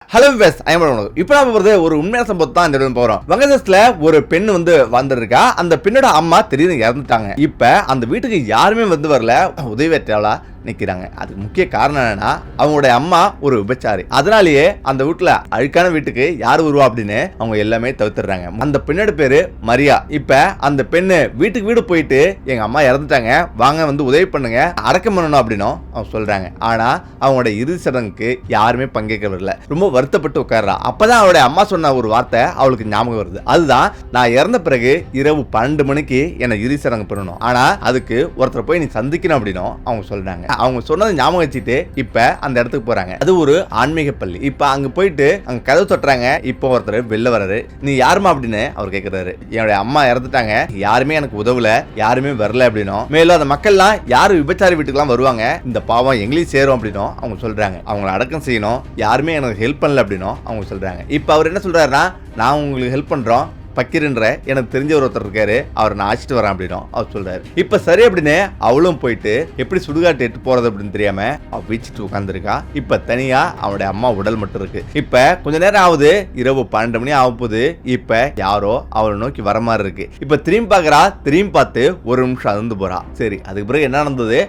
Hello viewers, இப்போ நம்ம போறது ஒரு உண்மையான சம்பவம் தான் இந்த போறோம். வங்கதேசத்துல ஒரு பெண் வந்திருக்கா. அந்த பெண்ணோட அம்மா திடீர்னு இறந்துட்டாங்க. இப்ப அந்த வீட்டுக்கு யாருமே வரல, உதவியற்றவளா நிக்கிறாங்க. அதுக்கு முக்கிய காரணம் என்னன்னா, அவங்களுடைய அம்மா ஒரு விபச்சாரி. அதனாலேயே அந்த வீட்டுல அழுக்கான வீட்டுக்கு யார் வருவா அப்படின்னு அவங்க எல்லாமே தவிர்த்துறாங்க. அந்த பெண்ணோட பேரு மரியா. இப்ப அந்த பெண்ணு வீட்டுக்கு வீடு போயிட்டு எங்க அம்மா இறந்துட்டாங்க, வாங்க உதவி பண்ணுங்க, அடக்கம் பண்ணணும் அப்படின்னு அவங்க சொல்றாங்க. ஆனா அவங்களோட இறுதி சடங்குக்கு யாருமே பங்கேற்கவில்லை. ரொம்ப வருத்தப்பட்டு உட்கார்றா. அப்பதான் அவருடைய அம்மா சொன்ன ஒரு வார்த்தை அவளுக்கு ஞாபகம் வருது. அதுதான், நான் இறந்த பிறகு இரவு 12 மணிக்கு என்ன இறுதி சடங்கு பண்ணணும், ஆனா அதுக்கு ஒருத்தர் போய் நீ சந்திக்கணும் அப்படின்னு அவங்க சொல்றாங்க. அவங்க சொன்னதை ஞாபகம் வச்சுட்டு இப்ப அந்த இடத்துக்கு போறாங்க. அது ஒரு ஆன்மீக பள்ளி. இப்ப அங்க போயிட்டு அங்க கதவு தொட்டுறாங்க. இப்ப ஒருத்தர் வெளில வர்றாரு. நீ யாருமா அப்படின்னு அவர் கேட்கிறாரு. என்னுடைய அம்மா இறந்துட்டாங்க, யாருமே எனக்கு உதவல, யாருமே வரல அப்படின்னும், மேலும் அந்த மக்கள்லாம் யாரு விபச்சாரி வீட்டுக்கு வருவாங்க, இந்த பாவம் எங்களையும் சேரும் அப்படின்னும் அவங்க சொல்றாங்க. அவங்களை அடக்கம் செய்யணும், யாருமே எனக்கு ஹெல்ப் பண்ணல அப்படின்னும் அவங்க சொல்றாங்க. இப்ப அவர் என்ன சொல்றாருன்னா, நான் உங்களுக்கு ஹெல்ப் பண்றோம், பக்கீர்ன்ற எனக்கு தெரிஞ்ச ஒருத்தர் இருக்காரு, அவர் நான் அழைச்சிட்டு வரேன் அப்படின்னு அவர் சொல்றாரு. இப்ப சரி அப்படின்னு அவளும் போயிட்டு எப்படி சுடுகாட்டு எட்டு போறது அப்படின்னு தெரியாம அவ வீச்சிட்டு உட்காந்துருக்கா. இப்ப தனியா அவனுடைய அம்மா உடல் மட்டும் இருக்கு. இப்ப கொஞ்ச நேரம் ஆகுது, இரவு 12 மணி ஆக போகுது. இப்ப யாரோ அவளை நோக்கி வர மாதிரி இருக்கு. இப்ப திரும்பி பாக்குறா, திரும்பி பார்த்து ஒரு நிமிஷம் அதிர்ந்து போறா. சரி, அதுக்கு பிறகு என்ன நடந்தது?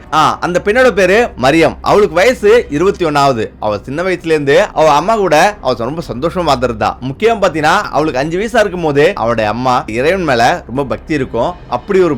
அந்த பெண்ணோட பேரு மரியம். அவளுக்கு வயசு 21. அவ சின்ன வயசுல இருந்து அவ அம்மா கூட அவ ரொம்ப சந்தோஷமா இருந்தா. முக்கியம் பாத்தீங்கன்னா, அவளுக்கு 5 வயசா இருக்கும் போது அவருடைய அம்மா இறைவன் மேல ரொம்ப பக்தி இருக்கும். அப்படி ஒரு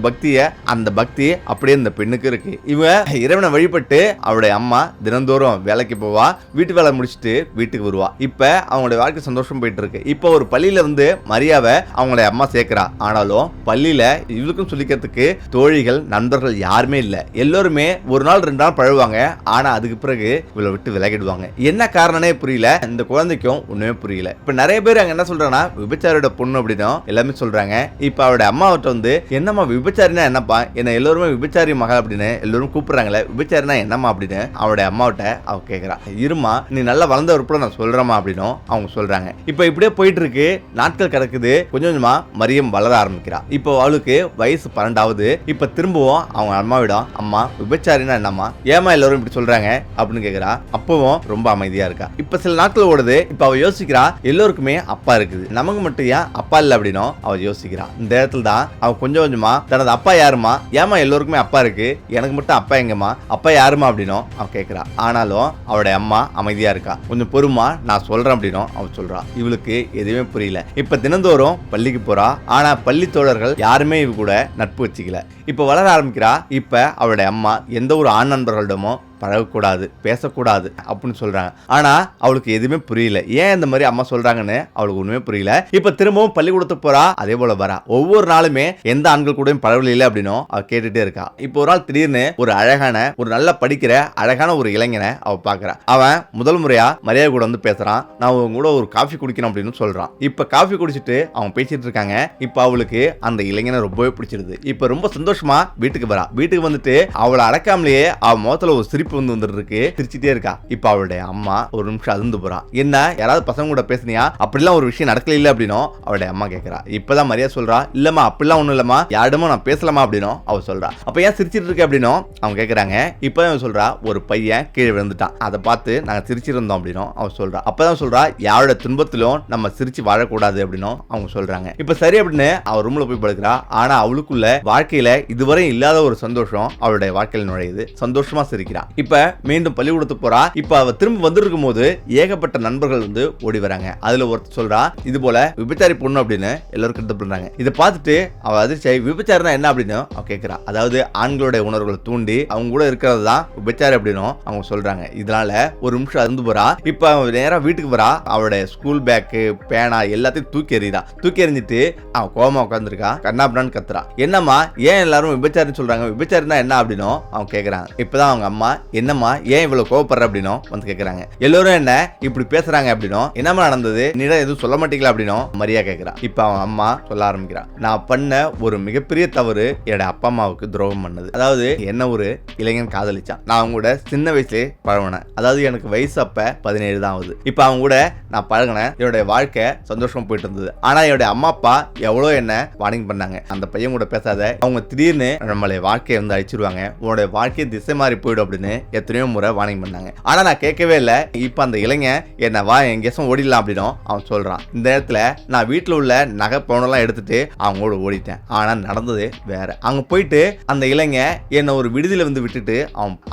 அந்த பக்தி அப்படியே இந்த பெண்ணுக்கு இருக்கு. இவ இறைவனை வழிபட்டு அவருடைய அம்மா தினந்தோறும் வேலைக்கு போவா, வீட்டு வேலை முடிச்சுட்டு வீட்டுக்கு வருவா. இப்ப அவங்களுடைய வாழ்க்கை சந்தோஷம் போயிட்டு இருக்கு. இப்ப ஒரு பள்ளியில மரியாவை அவங்களுடைய அம்மா சேர்க்கிறா. ஆனாலும் பள்ளியில இவளுக்கும் சொல்லிக்கிறதுக்கு தோழிகள், நண்பர்கள் யாருமே இல்ல. எல்லோருமே ஒரு நாள் 2 நாள் பழகுவாங்க, ஆனா அதுக்கு பிறகு இவளை விட்டு விலகிடுவாங்க. என்ன காரணமே புரியல, இந்த குழந்தைக்கும் ஒண்ணுமே புரியல. இப்ப நிறைய பேர் அங்க என்ன சொல்றாங்கன்னா, விபச்சாரியோட பொண்ணு அப்படின்னு எல்லாமே சொல்றாங்க. இப்ப அவருடைய அம்மாவிட்ட என்னம்மா விபச்சாரினா என்னப்பா, என்ன எல்லோருமே விபச்சாரி மகள் அப்படின்னு எல்லோரும் கூப்பிடுறாங்களே, விபச்சாரினா என்னம்மா அப்படின்னு அவருடைய அம்மாவிட்ட அவ கேக்குறா. இருமா, நீ நல்லா வளர்ந்த உறுப்புல நான் சொல்றேமா அப்படின்னு அவங்க சொல்றாங்க. இப்ப இப்படியே போயிட்டு இருக்கு. நாட்கள் கிடக்குது. கொஞ்சம் கொஞ்சமா மரியம் வளர ஆரம்பிக்கிறா. இப்போ அவளுக்கு வயசு 12. இப்ப திரும்பவும் அவங்க அம்மாவிடம், அம்மா விபச்சாரினா என்னம்மா, ஏமா எல்லாரும் இப்படி சொல்றாங்க அப்படின்னு கேக்குறா. அப்பவும் ரொம்ப அமைதியா இருக்கா. இப்ப சில நாட்கள் ஓடுது. இப்ப அவ யோசிக்கிறா, எல்லோருக்குமே அப்பா இருக்குது, நமக்கு மட்டும் ஏன் அப்பா இல்ல அப்படின்னு அவ யோசிக்கிறா. இந்த இடத்துல தான் அவ கொஞ்சம் கொஞ்சமா தனது அப்பா யாருமா, ஏமா எல்லோருக்குமே அப்பா இருக்கு, எனக்கு மட்டும் அப்பா எங்கம்மா, அப்பா யாருமா அப்படின்னு அவ கேக்குறா. ஆனாலும் அவருடைய அம்மா அமைதியா இருக்கா. கொஞ்சம் பொறுமா, நான் சொல்றேன் அப்படின்னு அவ சொல்றா. இவளுக்கு எதுவுமே புரியல. இப்ப தினந்தோறும் பள்ளிக்கு போறா. ஆனா பள்ளி தோழர்கள் யாருமே இவ கூட நட்பு வச்சுக்கல. இப்ப வளர ஆரம்பிக்கிறா. இப்ப அவருடைய அம்மா எந்த ஒரு ஆண் நண்பர்களிடமும் பழகக்கூடாது, பேசக்கூடாது அப்படின்னு சொல்றாங்க. ஆனா அவளுக்கு எதுவுமே புரியல. ஏன் இந்த மாதிரி அம்மா சொல்றாங்கன்னு அவளுக்கு ஒண்ணுமே புரியல. இப்ப திரும்பவும் பள்ளிக்கூடத்துக்கு போறா. அதே போல வரா. ஒவ்வொரு நாளுமே எந்த ஆண்கள் கூட பழகல அப்படின்னு அவ கேட்டுட்டே இருக்கா. இப்போ ஒரு நாள் திடீர்னு ஒரு அழகான, ஒரு நல்லா படிக்கிற அழகான ஒரு இளைஞனை அவ பாக்குறா. அவன் முதல் முறையா மரியாதை கூட பேசுறான். நான் உங்க கூட ஒரு காஃபி குடிக்கணும் அப்படின்னு சொல்றான். இப்ப காஃபி குடிச்சிட்டு அவங்க பேசிட்டு இருக்காங்க. இப்ப அவளுக்கு அந்த இளைஞனை ரொம்பவே பிடிச்சிருது. இப்ப ரொம்ப சந்தோஷமா வீட்டுக்கு வரா. வீட்டுக்கு வந்துட்டு அவளை அடக்காமலேயே அவ முகத்துல ஒரு சிரிப்பு வந்துருக்கு. சிரிச்சிட்டே இருக்கா. இப்ப அவளுடைய அம்மா ஒரு நிமிஷம் அதிர்ந்து போறா. என்ன, யாராவது பசங்க கூட பேசுனியா, அப்படிலாம் ஒரு விஷயம் நடக்கல இல்ல அப்படின்னு அவளுடைய அம்மா கேக்குறா. இப்பதான் மரியாதை சொல்றா, இல்லம்மா அப்படிலாம் ஒண்ணும் இல்லம்மா, யாரிடமும் நான் பேசலாமா அப்படின்னு அவ சொல்றா. அப்ப ஏன் சிரிச்சிட்டு இருக்க அப்படின்னு அவங்க கேக்குறாங்க. இப்பதான் சொல்றா, ஒரு பையன் கீழே விழுந்துட்டான், அதை பார்த்து நாங்க சிரிச்சிருந்தோம் அப்படின்னு அவ சொல்றா. அப்பதான் சொல்றா, யாரோட துன்பத்திலும் நம்ம சிரிச்சு வாழக்கூடாது அப்படின்னு அவங்க சொல்றாங்க. இப்ப சரி அப்படின்னு அவ ரூம்ல போய் படுக்கிறா. ஆனா அவளுக்குள்ள வாழ்க்கையில இதுவரை இல்லாத ஒரு சந்தோஷம் அவளுடைய வாழ்க்கையில் நுழையுது. சந்தோஷமா சிரிக்கிறா. இப்ப மீண்டும் பள்ளிக்கூடத்துக்கு போறா. இப்ப அவ திரும்ப வந்திருக்கும் போது ஏகப்பட்ட நண்பர்கள் ஓடி வராங்க. அதுல ஒருத்தர் சொல்றா, இது போல விபச்சாரி பொண்ணு அப்படின்னு எல்லாரும் கிட்ட பண்றாங்க. இதை பார்த்துட்டு அவ அதிர்ச்சி, விபச்சாரினா என்ன அப்படின்னு அவ கேட்கிறா. அதாவது ஆண்களுடைய உணர்வுகளை தூண்டி அவங்க கூட இருக்கிறது தான் விபச்சாரி அப்படின்னு அவங்க சொல்றாங்க. இதனால ஒரு நிமிஷம் அருந்து போறா. இப்ப அவ நேரா வீட்டுக்கு வரா. அவளுடைய ஸ்கூல் பேக்கு, பேனா எல்லாத்தையும் தூக்கி எறிறா. தூக்கி எறிஞ்சிட்டு அவ கோவமா உட்காந்துருக்கா. கண்ணாபுரான்னு கத்துறா. என்னம்மா, ஏன் எல்லாரும் விபச்சாரின்னு சொல்றாங்க, விபச்சாரினா என்ன அப்படின்னு அவங்க கேட்கறாங்க. இப்பதான் அவங்க அம்மா, என்னம்மா ஏன் இவ்வளவு கோவப்படுற அப்படின்னு வந்து கேக்குறாங்க. எல்லாரும் என்ன இப்படி பேசுறாங்க அப்படின்னும், என்னமா நடந்தது, நீட எதுவும் சொல்ல மாட்டீங்களா அப்படின்னும் மரியா கேக்குறா. இப்ப அவன் அம்மா சொல்ல ஆரம்பிக்கிறான், நான் பண்ண ஒரு மிகப்பெரிய தவறு என்னோட அப்பா அம்மாவுக்கு துரோகம் பண்ணது. அதாவது என்ன ஒரு இளைஞன் காதலிச்சான். நான் அவங்க கூட சின்ன வயசுலேயே பழகினேன். அதாவது எனக்கு வயசு அப்ப 17 தான் ஆகுது. இப்ப அவங்க கூட நான் பழகினேன். என்னுடைய வாழ்க்கை சந்தோஷமா போயிட்டு இருந்தது. ஆனா என்னுடைய அம்மா அப்பா எவ்வளவு என்ன வார்னிங் பண்ணாங்க, அந்த பையன் கூட பேசாத, அவங்க திடீர்னு நம்மளை வாழ்க்கையை அழிச்சிருவாங்க, உன்னோட வாழ்க்கையை திசை மாறி போயிடும் அப்படின்னு எத்தனையோ முறை வார்னிங் பண்ணாங்க. ஆனா நான் கேட்கவே இல்லை. இப்ப அந்த இளைஞன் என்ன வா எங்கேயும் ஓடிடலாம் அப்படின்னு அவன் சொல்றான். இந்த இடத்துல நான் வீட்டுல உள்ள நகை பணம்லாம் எடுத்துட்டு அவங்களோட ஓடிட்டேன். ஆனா நடந்தது வேற. அங்க போயிட்டு அந்த இளைஞன் என்ன ஒரு விடுதியில வந்து விட்டுட்டு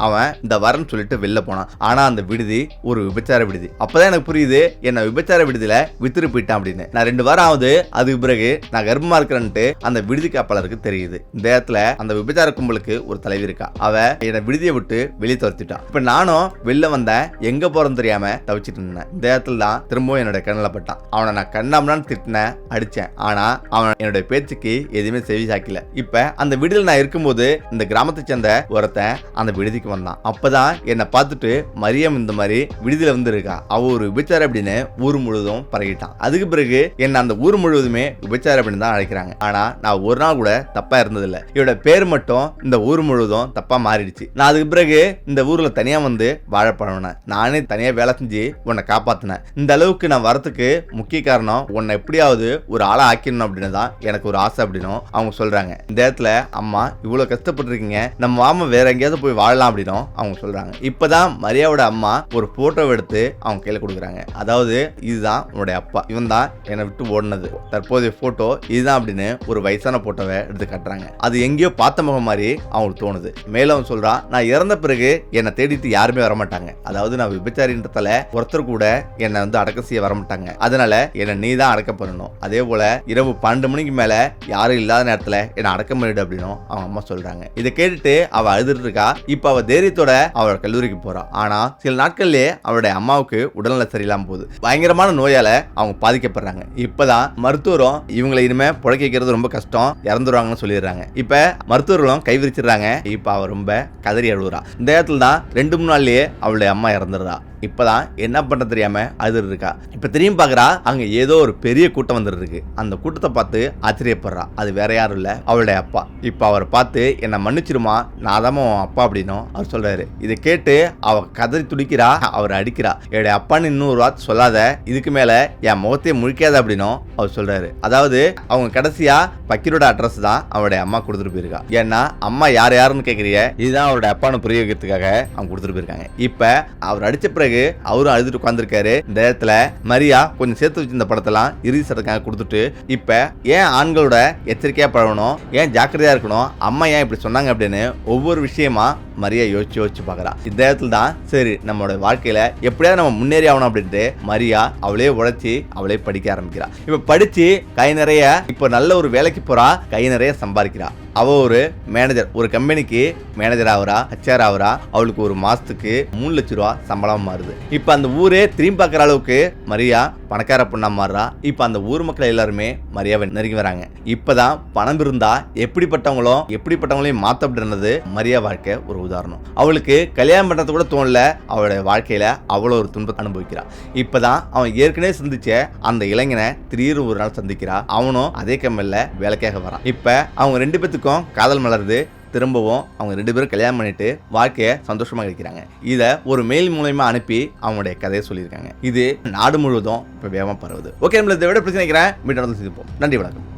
அவன் இந்த வரன்னு சொல்லிட்டு வெளில போனான். ஆனா அந்த விடுதி ஒரு விபச்சார விடுதி. அப்பதான் எனக்கு புரியுது என்ன விபச்சார விடுதியில வித்துட்டு போயிட்டான் அப்படின்னு. நான் 2 வாரம் ஆகுது. அதுக்கு பிறகு நான் கர்ப்பமா இருக்கிறேன்ட்டு அந்த விடுதி காப்பாளருக்கு தெரியுது. இந்த இடத்துல அந்த விபச்சார கும்பலுக்கு ஒரு தலைவி இருக்கா. அவ என்ன விடுதியை விட்டு வெளியே துரத்திட்டான். இப்ப நானும் வெளில வந்தேன். எங்க போறேன்னு தெரியாம தவிச்சிட்டு இருந்தேன். இந்த இடத்துல தான் திரும்பவும் என்னோட கண்ணில் பட்டான். அவனை நான் கண்ணாமலான்னு திட்டினேன், அடிச்சேன். ஆனா அவன் என்னோட பேச்சுக்கு எதுவுமே செவி சாக்கல. இப்ப அந்த விடுதியில் நான் இருக்கும்போது இந்த கிராமத்தை சேர்ந்த ஒருத்தன் அந்த விடுதிக்கு வந்தான். அப்பதான் என்னை பார்த்துட்டு மரியம் இந்த மாதிரி விடுதியில வந்து இருக்கா, அவ ஒரு விபச்சார அப்படின்னு ஊர் முழுவதும் பரகிட்டான். அதுக்கு பிறகு என்ன அந்த ஊர் முழுவதுமே விபச்சார அப்படின்னு தான் அழைக்கிறாங்க. ஆனா நான் ஒரு நாள் கூட தப்பா இருந்ததில்லை. இவட பேர் மட்டும் இந்த ஊர் முழுவதும் தப்பா மாறிடுச்சு. நான் அதுக்கு பிறகு இந்த ஊர்ல தனியா வந்து வாழ பழகினேன். நானே தனியா வேலை செஞ்சு உன்னை காப்பாத்தினேன். இந்த அளவுக்கு நான் வரத்துக்கு முக்கிய காரணம் உன்னை எப்படியாவது ஒரு ஆளா ஆக்கிடணும் அப்படின்னு தான் எனக்கு ஒரு ஆசை அப்படின்னும் அவங்க சொல்றாங்க. இந்த இடத்துல அம்மா இவ்வளவு கஷ்டப்பட்டு இருக்கீங்க, நம்ம மாமா வேற எங்கேயாவது போய் வாழலாம் அப்படின்னும் அவங்க சொல்றாங்க. இப்பதான் மரியாவோட அம்மா ஒரு போட்டோ எடுத்து அவங்க கையில கொடுக்குறாங்க. அதாவது இதுதான் உன்னுடைய அப்பா, இவன் தான் என்னை விட்டு ஓடினது. தற்போதைய போட்டோ இதுதான் அப்படின்னு ஒரு வயசான போட்டோவை எடுத்து காட்டுறாங்க. அது எங்கேயோ பார்த்த முகம் மாதிரி அவங்களுக்கு தோணுது. மேலும் அவன் சொல்றான், நான் இறந்த பிறகு என்னை தேடிட்டு யாருமே வரமாட்டாங்க. அதாவது நான் விபச்சாரின்றதால ஒருத்தர் கூட என்னை வந்து அடக்கம் செய்ய வரமாட்டாங்க. அதனால என்னை நீ தான் அடக்கம் பண்ணணும். அதே போல இரவு 12 மணிக்கு மேல யாரும் இல்லாத நேரத்துல என்னை அடக்கம் பண்ணிடு அப்படின்னு அவங்க அம்மா சொல்றாங்க. இதை கேட்டுட்டு அவ அழுதுட்டு இருக்கா. இப்ப அவ தைரியத்தோட அவளோட கல்லூரிக்கு போறா. ஆனா சில நாட்கள்லயே அவளுடைய அம்மாவுக்கு உடல்நல சரியில்லாம போகுது. பயங்கரமான நோயால அவங்க பாதிக்கப்படுறாங்க. இப்பதான் மருத்துவரும் இவங்களை இனிமே புழைக்க வைக்கிறது ரொம்ப கஷ்டம், இறந்துருவாங்கன்னு சொல்லிடுறாங்க. இப்ப மருத்துவர்களும் கைவிரிச்சிடுறாங்க. இப்ப அவ ரொம்ப கதறி அழுகுறா. இந்த இடத்துல தான் 2-3 நாள்லயே அவளுடைய அம்மா இறந்துடுறா. இப்பதான் என்ன பண்ண தெரியாம அழுதுட்டு இருக்கா. இப்ப திரும்பி பாக்குறா, அங்க ஏதோ ஒரு பெரிய கூட்டம் வந்துட்டு இருக்கு. அந்த கூட்டத்தை பார்த்து ஆச்சரியப்படுறா. அது வேற யாரும் இல்ல, அவளுடைய அப்பா. இப்ப அவரை பார்த்து என்ன மன்னிச்சிருமா, நான் தான் உன் அப்பா அப்படின்னும் அவர் சொல்றாரு. இதை கேட்டு அவ கதறி துடிக்கிறா, அவரை அடிக்கிறா. என்னுடைய அப்பான்னு இன்னொரு வார்த்தை சொல்லாத, இதுக்கு மேல என் முகத்தையே முழிக்காத அப்படின்னும் அவர் சொல்றாரு. அதாவது அவங்க கடைசியா பக்கீரோட அட்ரஸ் தான் அவருடைய அம்மா கொடுத்துட்டு போயிருக்கா. ஏன்னா அம்மா யாருன்னு கேக்குறீங்க, இதுதான் அவருடைய அப்பான்னு புரிய வைக்கிறதுக்காக அவங்க கொடுத்துட்டு போயிருக்காங்க. இப்ப அவர் அடிச்ச பிறகு அவரும் அழுதுட்டு உட்கார்ந்திருக்காரு. இந்த இடத்துல மரியா கொஞ்சம் சேர்த்து வச்சிருந்த படத்தெல்லாம் இறுதி சடங்காக கொடுத்துட்டு, இப்ப ஏன் ஆண்களோட எச்சரிக்கையா பழகணும், ஏன் ஜாக்கிரதையா இருக்கணும், அம்மா ஏன் இப்படி சொன்னாங்க அப்படின்னு ஒவ்வொரு விஷயமா மரியா யோசிச்சு பாக்குறா. இந்த இடத்துல தான் சரி நம்மளோட வாழ்க்கையில எப்படியாவது நம்ம முன்னேறி ஆகணும் அப்படின்ட்டு மரியா அவளே உழைச்சி அவளே படிக்க ஆரம்பிக்கிறா. இப்ப படிச்சு கை நிறைய இப்ப நல்ல ஒரு வேலைக்கு போறா, கை நிறைய சம்பாதிக்கிறா. அவ ஒரு மேனேஜர், ஒரு கம்பெனிக்கு மேனேஜர் ஆகுறா, HR ஆகுறா. அவளுக்கு ஒரு மாசத்துக்கு 3 லட்சம் ரூபாய் சம்பளம் மாறுது. இப்ப அந்த ஊரே திரும்பி பார்க்குற அளவுக்கு மரியா பணக்கார பொண்ணா மாறுறா. இப்ப அந்த ஊர் மக்கள் எல்லாருமே மரியாவை நெருங்கி வராங்க. இப்பதான் பணம் இருந்தா எப்படிப்பட்டவங்களையும் மாத்த அப்படின்றது மரியா வாழ்க்கை ஒரு உதாரணம். அவளுக்கு கல்யாணம் பண்றது கூட தோணல. அவளுடைய வாழ்க்கையில அவ்வளவு ஒரு துன்பத்தை அனுபவிக்கிறா. இப்பதான் அவன் ஏற்கனவே சந்திச்ச அந்த இளைஞனை திடீர்னு ஒரு நாள் சந்திக்கிறா. அவனும் அதே கம்பெனில வேலைக்காக வரான். இப்ப அவங்க 2 பேத்துக்கும் காதல் மலருது. திரும்பவும் அவங்க 2 பேரும் கல்யாணம் பண்ணிட்டு வாழ்க்கைய சந்தோஷமா இருக்கிறாங்க. இத ஒரு மெயில் மூலமா அனுப்பி அவங்களுடைய கதையை சொல்லியிருக்காங்க. இது நாடு முழுவதும் இப்ப வேகமா பரவுது. ஓகே, நம்மள இதை விட பிரச்சனை நினைக்கிறேன். மீண்டும் சந்திப்போம். நன்றி, வணக்கம்.